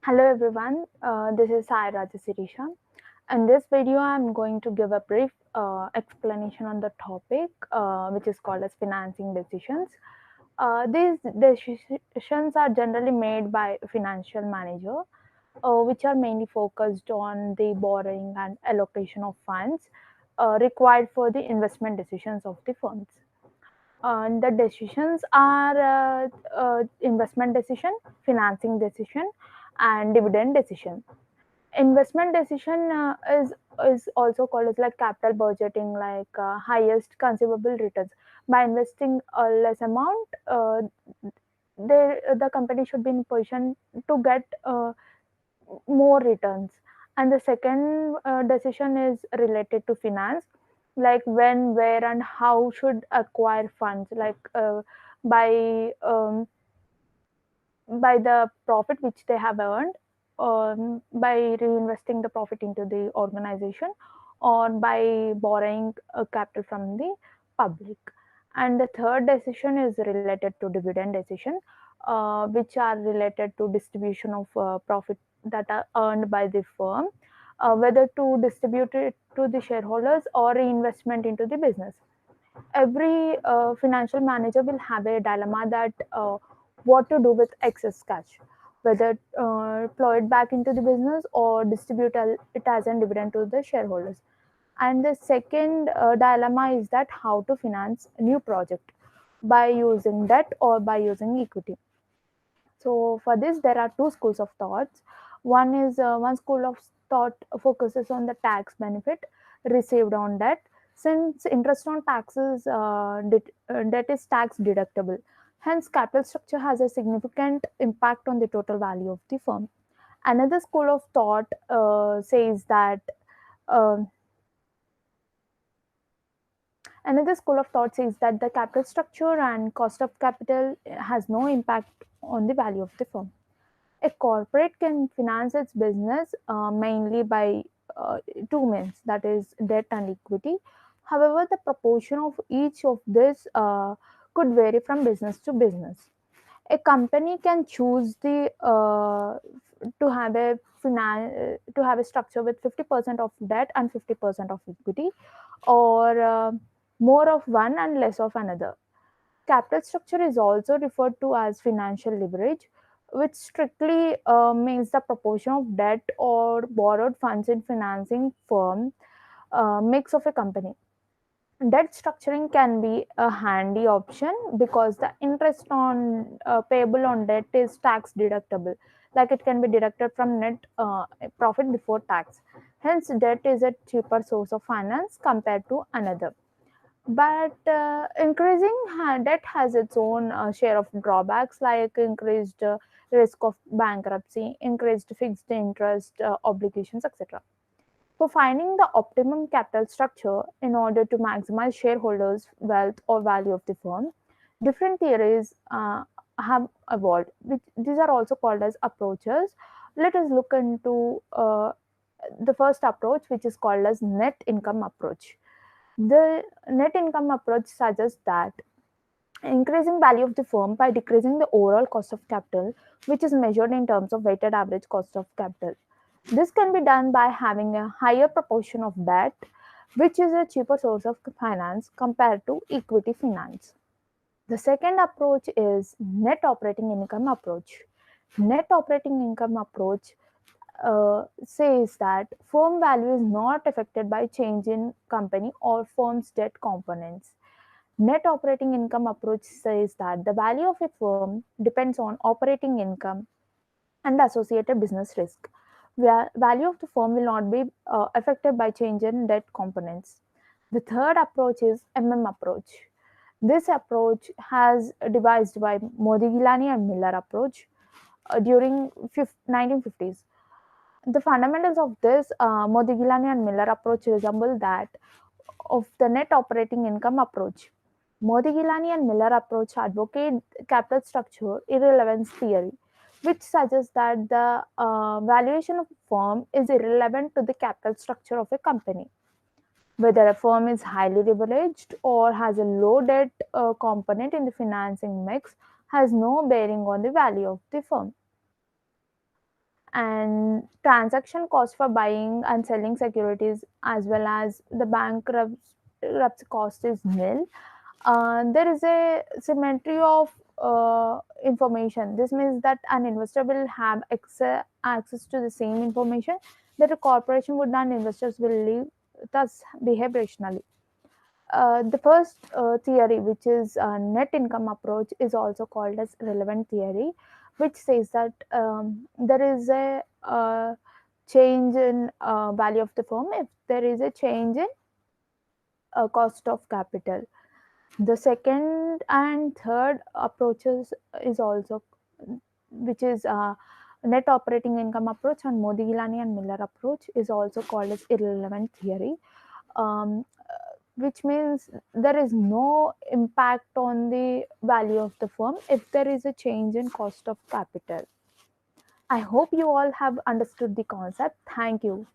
Hello everyone, this is Sai Rajasirisha. In this video, I'm going to give a brief explanation on the topic, which is called as financing decisions. These decisions are generally made by financial manager, which are mainly focused on the borrowing and allocation of funds required for the investment decisions of the firms. And the decisions are investment decision, financing decision, and dividend decision. Investment decision is also called as like capital budgeting, like highest conceivable returns. By investing a less amount, the company should be in position to get more returns. And the second decision is related to finance, like when, where, and how should acquire funds, like by by the profit which they have earned, by reinvesting the profit into the organization, or by borrowing capital from the public. And the third decision is related to dividend decision, which are related to distribution of profit that are earned by the firm, whether to distribute it to the shareholders or reinvestment into the business. Every financial manager will have a dilemma that what to do with excess cash, whether plow it back into the business or distribute it as a dividend to the shareholders. And the second dilemma is that how to finance a new project, by using debt or by using equity. So for this, there are two schools of thoughts. One school of thought focuses on the tax benefit received on debt, since interest on taxes debt is tax deductible. Hence, capital structure has a significant impact on the total value of the firm. Another school of thought says that um Another school of thought says that the capital structure and cost of capital has no impact on the value of the firm. A corporate can finance its business mainly by two means, that is, debt and equity. However, the proportion of each of this could vary from business to business. A company can choose the to have a to have a structure with 50% of debt and 50% of equity, or more of one and less of another. Capital structure is also referred to as financial leverage, which strictly means the proportion of debt or borrowed funds in financing firm mix of a company. Debt structuring can be a handy option because the interest on payable on debt is tax deductible, like it can be deducted from net profit before tax. Hence, debt is a cheaper source of finance compared to another. But increasing debt has its own share of drawbacks, like increased risk of bankruptcy, increased fixed interest obligations, etc. For finding the optimum capital structure in order to maximize shareholders' wealth or value of the firm, different theories have evolved. These are also called as approaches. Let us look into the first approach, which is called as net income approach. The net income approach suggests that increasing value of the firm by decreasing the overall cost of capital, which is measured in terms of weighted average cost of capital. This can be done by having a higher proportion of debt, which is a cheaper source of finance compared to equity finance. The second approach is net operating income approach. Net operating income approach says that firm value is not affected by change in company or firm's debt components. Net operating income approach says that the value of a firm depends on operating income and associated business risk. Value of the firm will not be affected by change in debt components. The third approach is approach. This approach has devised by Modigilani and Miller approach during 1950s. The fundamentals of this Modigilani and Miller approach resemble that of the net operating income approach. Modigilani and Miller approach advocate capital structure irrelevance theory, which suggests that the valuation of a firm is irrelevant to the capital structure of a company. Whether a firm is highly leveraged or has a low debt component in the financing mix has no bearing on the value of the firm. and transaction cost for buying and selling securities as well as the bankruptcy cost is nil. There is a symmetry of information. This means that an investor will have access to the same information that a corporation would, and investors will live, thus behave rationally. The first theory, which is net income approach, is also called as relevant theory, which says that there is a change in value of the firm if there is a change in cost of capital. The second and third approaches is also, which is net operating income approach, and Modi Gilani and Miller approach is also called as irrelevant theory, which means there is no impact on the value of the firm if there is a change in cost of capital. I hope you all have understood the concept. Thank you.